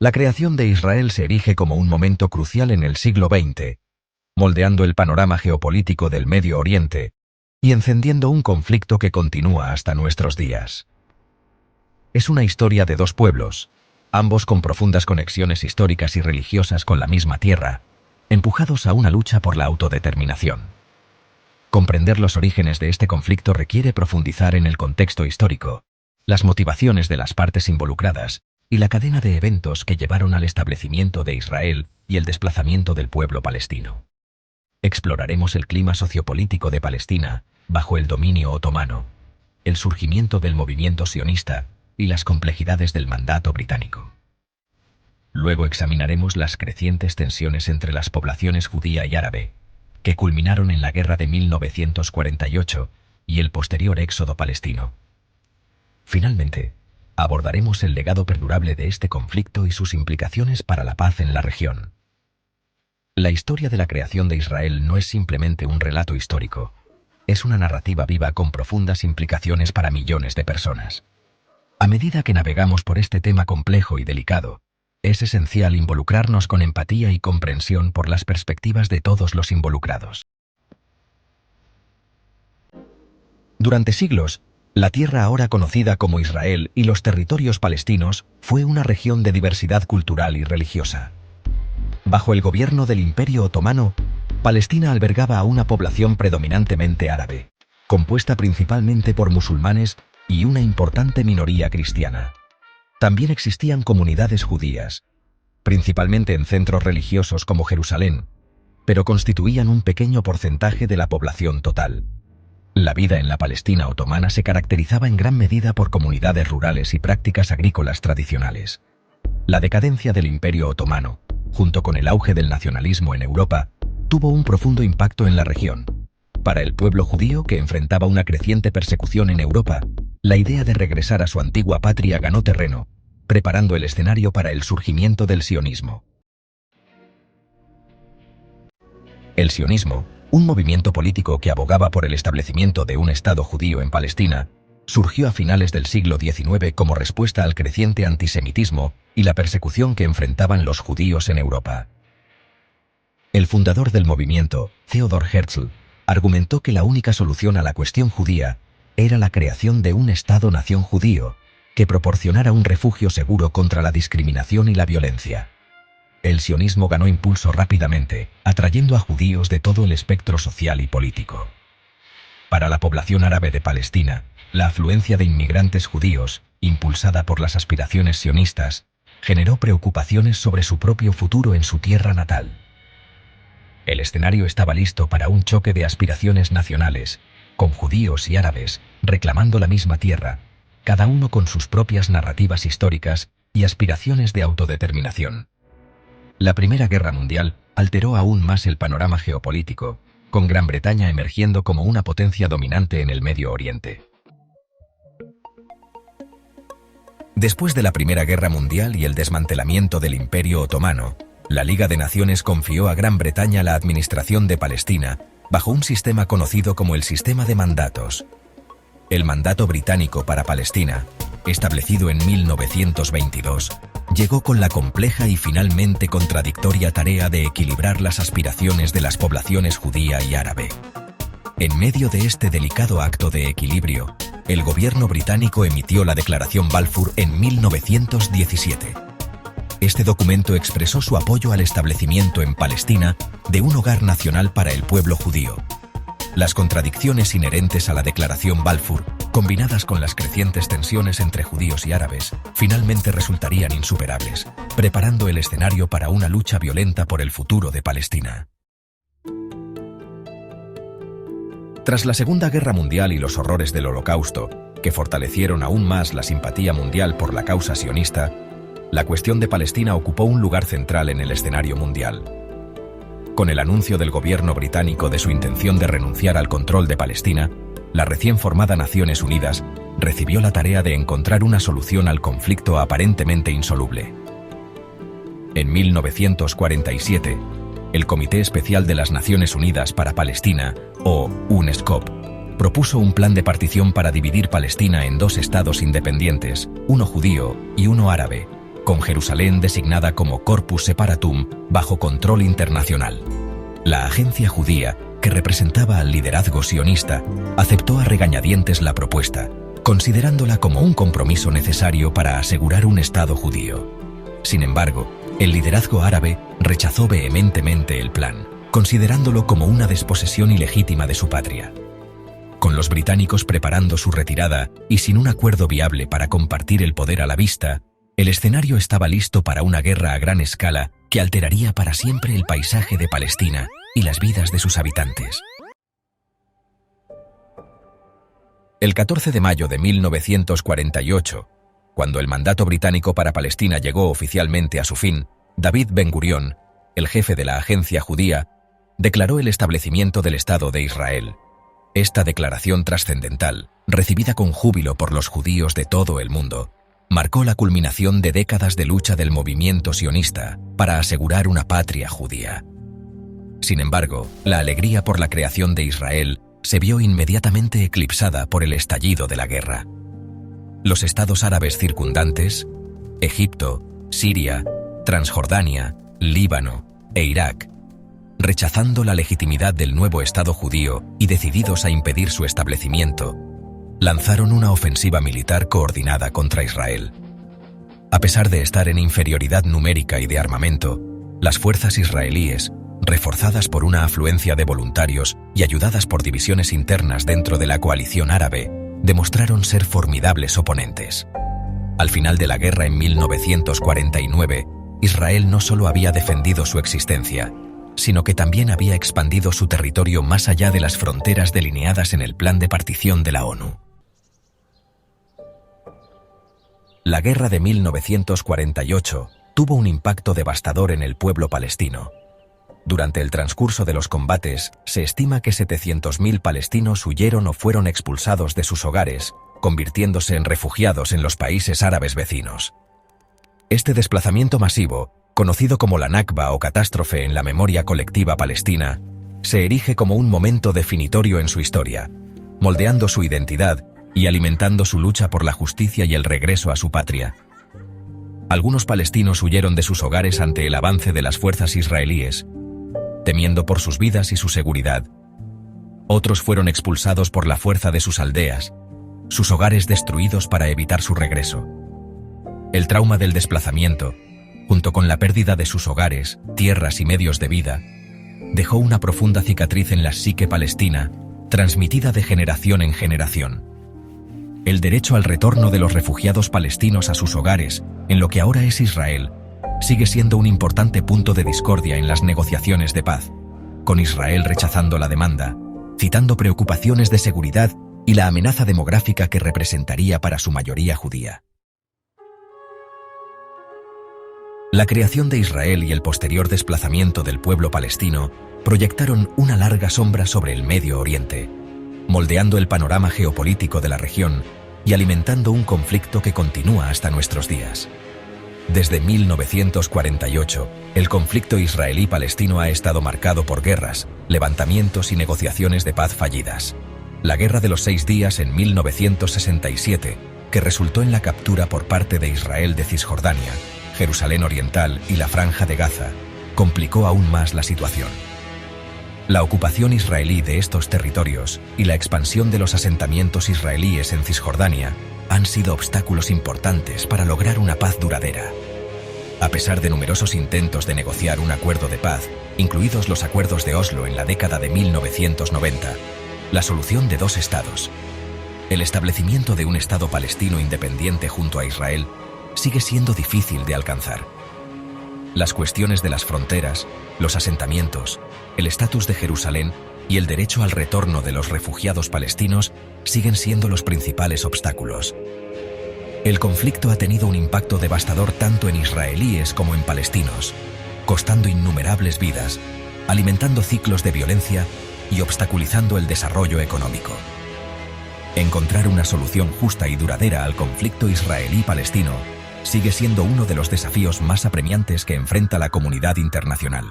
La creación de Israel se erige como un momento crucial en el siglo XX, moldeando el panorama geopolítico del Medio Oriente y encendiendo un conflicto que continúa hasta nuestros días. Es una historia de dos pueblos, ambos con profundas conexiones históricas y religiosas con la misma tierra, empujados a una lucha por la autodeterminación. Comprender los orígenes de este conflicto requiere profundizar en el contexto histórico, las motivaciones de las partes involucradas y la cadena de eventos que llevaron al establecimiento de Israel y el desplazamiento del pueblo palestino. Exploraremos el clima sociopolítico de Palestina bajo el dominio otomano, el surgimiento del movimiento sionista y las complejidades del mandato británico. Luego examinaremos las crecientes tensiones entre las poblaciones judía y árabe, que culminaron en la Guerra de 1948 y el posterior éxodo palestino. Finalmente, abordaremos el legado perdurable de este conflicto y sus implicaciones para la paz en la región. La historia de la creación de Israel no es simplemente un relato histórico, es una narrativa viva con profundas implicaciones para millones de personas. A medida que navegamos por este tema complejo y delicado, es esencial involucrarnos con empatía y comprensión por las perspectivas de todos los involucrados. Durante siglos, la tierra ahora conocida como Israel y los territorios palestinos fue una región de diversidad cultural y religiosa. Bajo el gobierno del Imperio Otomano, Palestina albergaba a una población predominantemente árabe, compuesta principalmente por musulmanes y una importante minoría cristiana. También existían comunidades judías, principalmente en centros religiosos como Jerusalén, pero constituían un pequeño porcentaje de la población total. La vida en la Palestina otomana se caracterizaba en gran medida por comunidades rurales y prácticas agrícolas tradicionales. La decadencia del Imperio Otomano, junto con el auge del nacionalismo en Europa, tuvo un profundo impacto en la región. Para el pueblo judío, que enfrentaba una creciente persecución en Europa, la idea de regresar a su antigua patria ganó terreno, preparando el escenario para el surgimiento del sionismo. El sionismo, un movimiento político que abogaba por el establecimiento de un Estado judío en Palestina, surgió a finales del siglo XIX como respuesta al creciente antisemitismo y la persecución que enfrentaban los judíos en Europa. El fundador del movimiento, Theodor Herzl, argumentó que la única solución a la cuestión judía era la creación de un Estado-nación judío que proporcionara un refugio seguro contra la discriminación y la violencia. El sionismo ganó impulso rápidamente, atrayendo a judíos de todo el espectro social y político. Para la población árabe de Palestina, la afluencia de inmigrantes judíos, impulsada por las aspiraciones sionistas, generó preocupaciones sobre su propio futuro en su tierra natal. El escenario estaba listo para un choque de aspiraciones nacionales, con judíos y árabes reclamando la misma tierra, cada uno con sus propias narrativas históricas y aspiraciones de autodeterminación. La Primera Guerra Mundial alteró aún más el panorama geopolítico, con Gran Bretaña emergiendo como una potencia dominante en el Medio Oriente. Después de la Primera Guerra Mundial y el desmantelamiento del Imperio Otomano, la Liga de Naciones confió a Gran Bretaña la administración de Palestina bajo un sistema conocido como el Sistema de Mandatos. El mandato británico para Palestina, establecido en 1922, llegó con la compleja y finalmente contradictoria tarea de equilibrar las aspiraciones de las poblaciones judía y árabe. En medio de este delicado acto de equilibrio, el gobierno británico emitió la Declaración Balfour en 1917. Este documento expresó su apoyo al establecimiento en Palestina de un hogar nacional para el pueblo judío. Las contradicciones inherentes a la Declaración Balfour, combinadas con las crecientes tensiones entre judíos y árabes, finalmente resultarían insuperables, preparando el escenario para una lucha violenta por el futuro de Palestina. Tras la Segunda Guerra Mundial y los horrores del Holocausto, que fortalecieron aún más la simpatía mundial por la causa sionista, la cuestión de Palestina ocupó un lugar central en el escenario mundial. Con el anuncio del gobierno británico de su intención de renunciar al control de Palestina, la recién formada Naciones Unidas recibió la tarea de encontrar una solución al conflicto aparentemente insoluble. En 1947, el Comité Especial de las Naciones Unidas para Palestina, o UNESCOP, propuso un plan de partición para dividir Palestina en dos estados independientes, uno judío y uno árabe, con Jerusalén designada como Corpus Separatum bajo control internacional. La agencia judía, que representaba al liderazgo sionista, aceptó a regañadientes la propuesta, considerándola como un compromiso necesario para asegurar un Estado judío. Sin embargo, el liderazgo árabe rechazó vehementemente el plan, considerándolo como una desposesión ilegítima de su patria. Con los británicos preparando su retirada y sin un acuerdo viable para compartir el poder a la vista, el escenario estaba listo para una guerra a gran escala que alteraría para siempre el paisaje de Palestina y las vidas de sus habitantes. El 14 de mayo de 1948, cuando el mandato británico para Palestina llegó oficialmente a su fin, David Ben-Gurión, el jefe de la agencia judía, declaró el establecimiento del Estado de Israel. Esta declaración trascendental, recibida con júbilo por los judíos de todo el mundo, marcó la culminación de décadas de lucha del movimiento sionista para asegurar una patria judía. Sin embargo, la alegría por la creación de Israel se vio inmediatamente eclipsada por el estallido de la guerra. Los estados árabes circundantes, Egipto, Siria, Transjordania, Líbano e Irak, rechazando la legitimidad del nuevo Estado judío y decididos a impedir su establecimiento, lanzaron una ofensiva militar coordinada contra Israel. A pesar de estar en inferioridad numérica y de armamento, las fuerzas israelíes, reforzadas por una afluencia de voluntarios y ayudadas por divisiones internas dentro de la coalición árabe, demostraron ser formidables oponentes. Al final de la guerra en 1949, Israel no solo había defendido su existencia, sino que también había expandido su territorio más allá de las fronteras delineadas en el Plan de Partición de la ONU. La guerra de 1948 tuvo un impacto devastador en el pueblo palestino. Durante el transcurso de los combates, se estima que 700.000 palestinos huyeron o fueron expulsados de sus hogares, convirtiéndose en refugiados en los países árabes vecinos. Este desplazamiento masivo, conocido como la Nakba o catástrofe en la memoria colectiva palestina, se erige como un momento definitorio en su historia, moldeando su identidad y alimentando su lucha por la justicia y el regreso a su patria. Algunos palestinos huyeron de sus hogares ante el avance de las fuerzas israelíes, temiendo por sus vidas y su seguridad. Otros fueron expulsados por la fuerza de sus aldeas, sus hogares destruidos para evitar su regreso. El trauma del desplazamiento, junto con la pérdida de sus hogares, tierras y medios de vida, dejó una profunda cicatriz en la psique palestina, transmitida de generación en generación. El derecho al retorno de los refugiados palestinos a sus hogares, en lo que ahora es Israel, sigue siendo un importante punto de discordia en las negociaciones de paz, con Israel rechazando la demanda, citando preocupaciones de seguridad y la amenaza demográfica que representaría para su mayoría judía. La creación de Israel y el posterior desplazamiento del pueblo palestino proyectaron una larga sombra sobre el Medio Oriente, moldeando el panorama geopolítico de la región y alimentando un conflicto que continúa hasta nuestros días. Desde 1948, el conflicto israelí-palestino ha estado marcado por guerras, levantamientos y negociaciones de paz fallidas. La Guerra de los 6 días en 1967, que resultó en la captura por parte de Israel de Cisjordania, Jerusalén Oriental y la Franja de Gaza, complicó aún más la situación. La ocupación israelí de estos territorios y la expansión de los asentamientos israelíes en Cisjordania han sido obstáculos importantes para lograr una paz duradera. A pesar de numerosos intentos de negociar un acuerdo de paz, incluidos los acuerdos de Oslo en la década de 1990, la solución de 2 estados, el establecimiento de un Estado palestino independiente junto a Israel, sigue siendo difícil de alcanzar. Las cuestiones de las fronteras, los asentamientos, el estatus de Jerusalén y el derecho al retorno de los refugiados palestinos siguen siendo los principales obstáculos. El conflicto ha tenido un impacto devastador tanto en israelíes como en palestinos, costando innumerables vidas, alimentando ciclos de violencia y obstaculizando el desarrollo económico. Encontrar una solución justa y duradera al conflicto israelí-palestino sigue siendo uno de los desafíos más apremiantes que enfrenta la comunidad internacional.